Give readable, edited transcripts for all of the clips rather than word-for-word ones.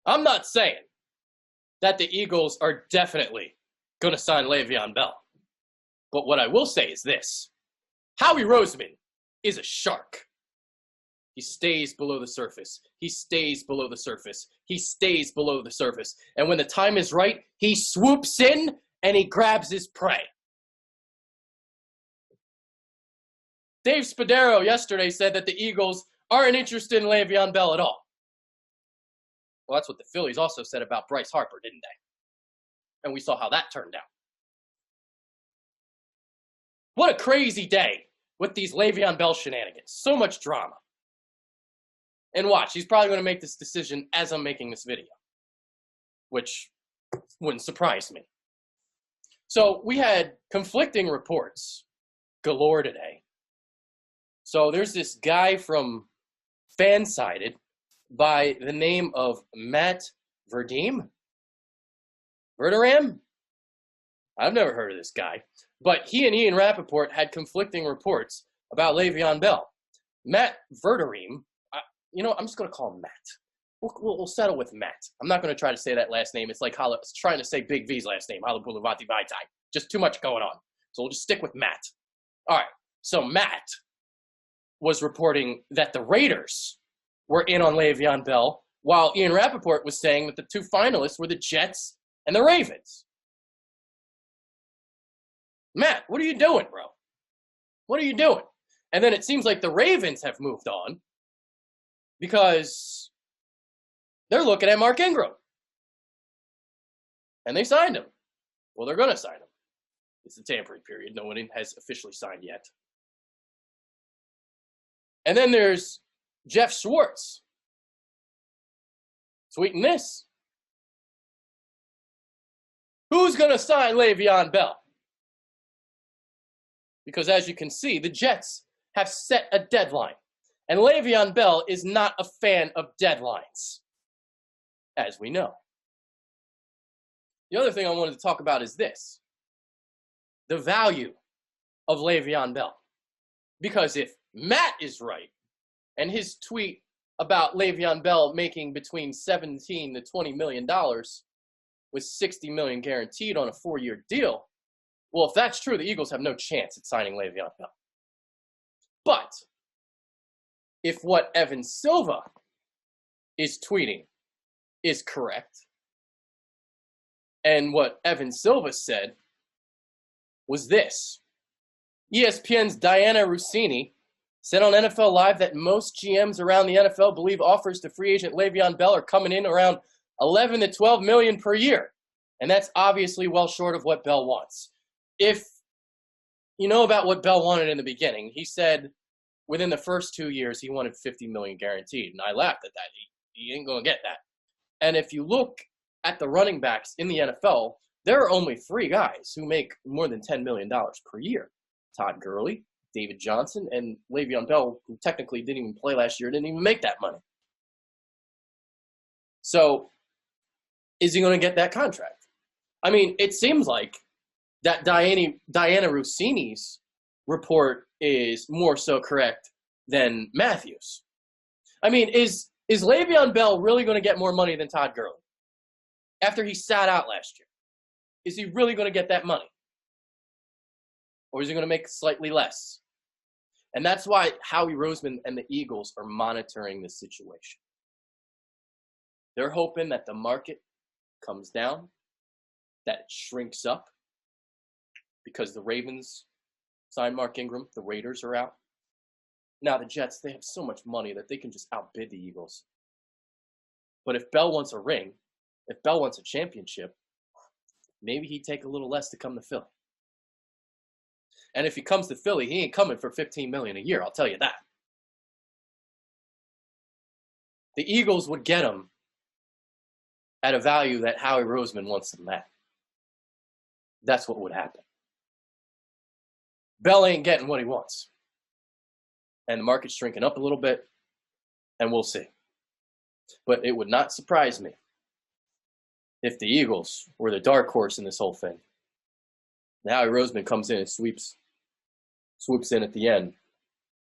I'm not saying that the Eagles are definitely going to sign Le'Veon Bell. But what I will say is this. Howie Roseman is a shark. He stays below the surface. He stays below the surface. He stays below the surface. And when the time is right, he swoops in and he grabs his prey. Dave Spadaro yesterday said that the Eagles aren't interested in Le'Veon Bell at all. Well, that's what the Phillies also said about Bryce Harper, didn't they? And we saw how that turned out. What a crazy day with these Le'Veon Bell shenanigans. So much drama. And watch, he's probably going to make this decision as I'm making this video, which wouldn't surprise me. So we had conflicting reports galore today. So there's this guy from Fansided by the name of Matt Verderam. I've never heard of this guy. But he and Ian Rappaport had conflicting reports about Le'Veon Bell. Matt Verderam, I'm just going to call him Matt. We'll settle with Matt. I'm not going to try to say that last name. It's like trying to say Big V's last name, Halabulavati Vaitai. Just too much going on. So we'll just stick with Matt. All right. So Matt was reporting that the Raiders were in on Le'Veon Bell, while Ian Rappaport was saying that the two finalists were the Jets and the Ravens. Matt, what are you doing, bro? What are you doing? And then it seems like the Ravens have moved on because they're looking at Mark Ingram. And they signed him. Well, they're going to sign him. It's the tampering period. No one has officially signed yet. And then there's Jeff Schwartz tweeting this. Who's going to sign Le'Veon Bell? Because as you can see, the Jets have set a deadline. And Le'Veon Bell is not a fan of deadlines, as we know. The other thing I wanted to talk about is this. The value of Le'Veon Bell. Because if Matt is right, and his tweet about Le'Veon Bell making between $17 to $20 million with $60 million guaranteed on a 4-year deal, well, if that's true, the Eagles have no chance at signing Le'Veon Bell. But if what Evan Silva is tweeting is correct, and what Evan Silva said was this. ESPN's Diana Rossini said on NFL Live that most GMs around the NFL believe offers to free agent Le'Veon Bell are coming in around 11 to 12 million per year. And that's obviously well short of what Bell wants. If you know about what Bell wanted in the beginning, he said within the first 2 years he wanted 50 million guaranteed. And I laughed at that. He ain't going to get that. And if you look at the running backs in the NFL, there are only 3 guys who make more than $10 million per year. Todd Gurley, David Johnson, and Le'Veon Bell, who technically didn't even play last year, didn't even make that money. So, is he going to get that contract? I mean, it seems like that Diana Rossini's report is more so correct than Matthews. I mean, is Le'Veon Bell really going to get more money than Todd Gurley after he sat out last year? Is he really going to get that money? Or is he going to make slightly less? And that's why Howie Roseman and the Eagles are monitoring this situation. They're hoping that the market comes down, that it shrinks up, because the Ravens signed Mark Ingram, the Raiders are out. Now the Jets, they have so much money that they can just outbid the Eagles. But if Bell wants a ring, if Bell wants a championship, maybe he'd take a little less to come to Philly. And if he comes to Philly, he ain't coming for $15 million a year, I'll tell you that. The Eagles would get him at a value that Howie Roseman wants them at. That's what would happen. Bell ain't getting what he wants. And the market's shrinking up a little bit, and we'll see. But it would not surprise me if the Eagles were the dark horse in this whole thing. Now Howie Roseman comes in and swoops in at the end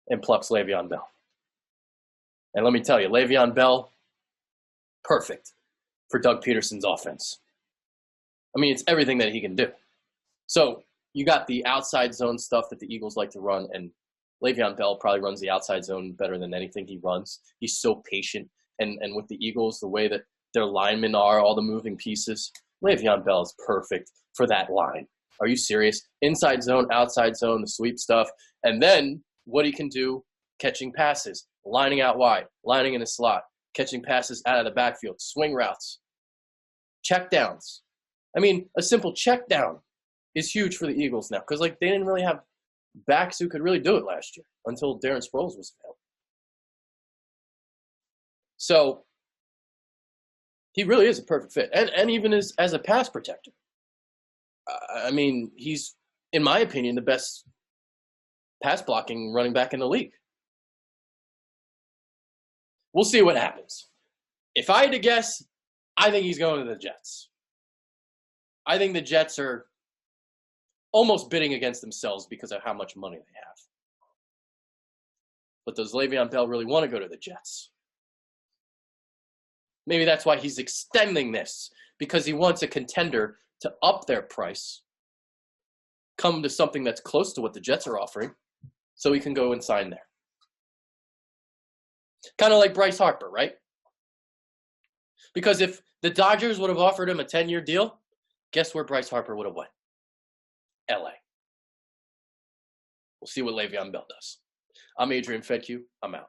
and plucks Le'Veon Bell. And let me tell you, Le'Veon Bell, perfect. for Doug Peterson's offense. I mean, it's everything that he can do. So you got the outside zone stuff that the Eagles like to run, and Le'Veon Bell probably runs the outside zone better than anything he runs. He's so patient. And with the Eagles, the way that their linemen are, all the moving pieces, Le'Veon Bell is perfect for that line. Are you serious? Inside zone, outside zone, the sweep stuff. And then what he can do, catching passes, lining out wide, lining in a slot, catching passes out of the backfield, swing routes, check downs. I mean, a simple check down is huge for the Eagles now because, like, they didn't really have backs who could really do it last year until Darren Sproles was available. So he really is a perfect fit. And even as a pass protector. I mean, he's, in my opinion, the best pass blocking running back in the league. We'll see what happens. If I had to guess, I think he's going to the Jets. I think the Jets are almost bidding against themselves because of how much money they have. But does Le'Veon Bell really want to go to the Jets? Maybe that's why he's extending this, because he wants a contender to up their price, come to something that's close to what the Jets are offering, so he can go and sign there. Kind of like Bryce Harper, right? Because if the Dodgers would have offered him a 10-year deal, guess where Bryce Harper would have went? LA. We'll see what Le'Veon Bell does. I'm Adrian Fedkiw. I'm out.